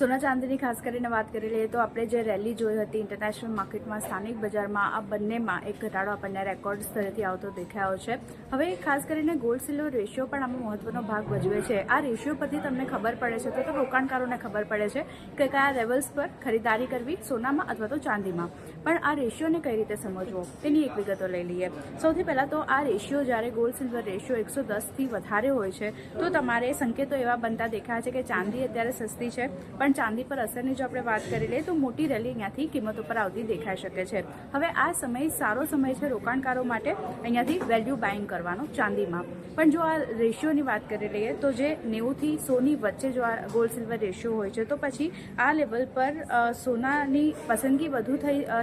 સોના ચાંદીની ખાસ કરીને વાત કરી લઈએ તો આપણે જે રેલી જોઈ હતી ઇન્ટરનેશનલ માર્કેટમાં, સ્થાનિક બજારમાં, આ બંનેમાં એક ઘટાડો આપણને રેકોર્ડ સ્તરેથી આવતો દેખાયો છે. હવે ખાસ કરીને ગોલ્ડ સિલ્વર રેશિયો પણ આમાં મહત્વનો ભાગ ભજવે છે. આ રેશિયો પરથી તમને ખબર પડે છે, તો રોકાણકારોને ખબર પડે છે કે કયા લેવલ્સ પર ખરીદારી કરવી સોનામાં અથવા તો ચાંદીમાં. પણ આ રેશિયોને કઈ રીતે સમજવો તેની એક વિગતો લઈ લઈએ. સૌથી પહેલાં તો આ રેશિયો જ્યારે ગોલ્ડ સિલ્વર રેશિયો 110થી વધારે હોય છે તો તમારે સંકેતો એવા બનતા દેખાય છે કે ચાંદી અત્યારે સસ્તી છે, પણ ચાંદી પર અસરની જો આપણે વાત કરી લઈએ તો મોટી રેલી અહીંયાથી કિંમતો પર આવતી દેખાઈ શકે છે. હવે આ સમય સારો સમય છે રોકાણકારો માટે અહીંયાથી વેલ્યુ બાઇંગ કરવાનો ચાંદીમાં. પણ જો આ રેશિયોની વાત કરી લઈએ તો જે 90થી 100ની વચ્ચે જો આ ગોલ્ડ સિલ્વર રેશિયો હોય છે તો પછી આ લેવલ પર સોનાની પસંદગી વધુ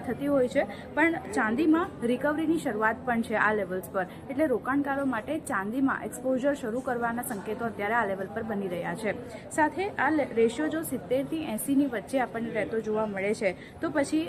થતી હોય છે, પણ ચાંદીમાં રિકવરીની શરૂઆત પણ છે આ લેવલ્સ પર. એટલે રોકાણકારો માટે ચાંદીમાં એક્સપોઝર શરૂ કરવાના સંકેતો અત્યારે આ લેવલ પર બની રહ્યા છે. સાથે આ રેશિયો જો 70થી 80ની વચ્ચે આપણને રહેતો જોવા મળે છે તો પછી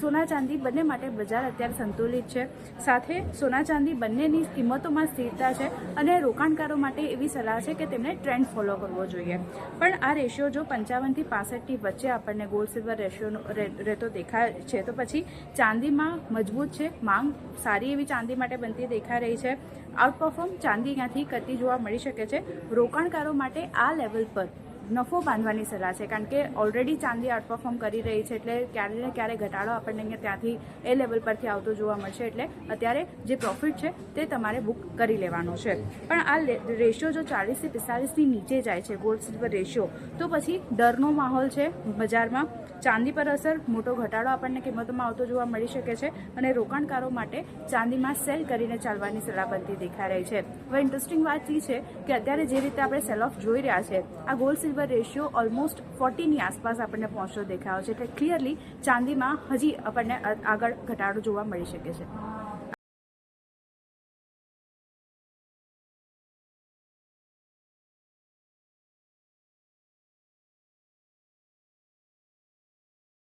સોના ચાંદી બંને માટે બજાર અત્યારે સંતુલિત છે. સાથે સોના ચાંદી બંનેની કિંમતોમાં સ્થિરતા છે અને રોકાણકારો માટે એવી સલાહ છે કે તેમણે ટ્રેન્ડ ફોલો કરવો જોઈએ. પણ આ રેશિયો જો 55થી 65ની વચ્ચે આપણને ગોલ્ડ સિલ્વર રેશિયો રહેતો દેખાય છે તો પછી ચાંદીમાં મજબૂત છે, માંગ સારી એવી ચાંદી માટે બનતી દેખાઈ રહી છે. આઉટપરફોર્મ ચાંદી અહીંયાથી કરતી જોવા મળી શકે છે. રોકાણકારો માટે આ લેવલ પર નફો બાંધવાની સલાહ છે, કારણ કે ઓલરેડી ચાંદી આઉટપરફોર્મ કરી રહી છે, એટલે ક્યારે ને ક્યારે ઘટાડો આપણને અહીંયા ત્યાંથી એ લેવલ પરથી આવતો જોવા મળશે. એટલે અત્યારે જે પ્રોફિટ છે તે તમારે બુક કરી લેવાનો છે. પણ આ રેશિયો જો 40થી 45ની નીચે જાય છે ગોલ્ડ સિલ્વર રેશિયો તો પછી ડરનો માહોલ છે બજારમાં. ચાંદી પર અસર, મોટો ઘટાડો આપણને કિંમતોમાં આવતો જોવા મળી શકે છે અને રોકાણકારો માટે ચાંદીમાં સેલ કરીને ચાલવાની સલાહ બનતી દેખાઈ રહી છે. હવે ઇન્ટરેસ્ટિંગ વાત એ છે કે અત્યારે જે રીતે આપણે સેલ ઓફ જોઈ રહ્યા છે, આ ગોલ્ડ સિલ્વર રેશિયો ઓલમોસ્ટ 40ની આસપાસ આપણને પહોંચતો દેખાયો છે. એટલે ક્લિયરલી ચાંદીમાં હજી આપણને આગળ ઘટાડો જોવા મળી શકે છે.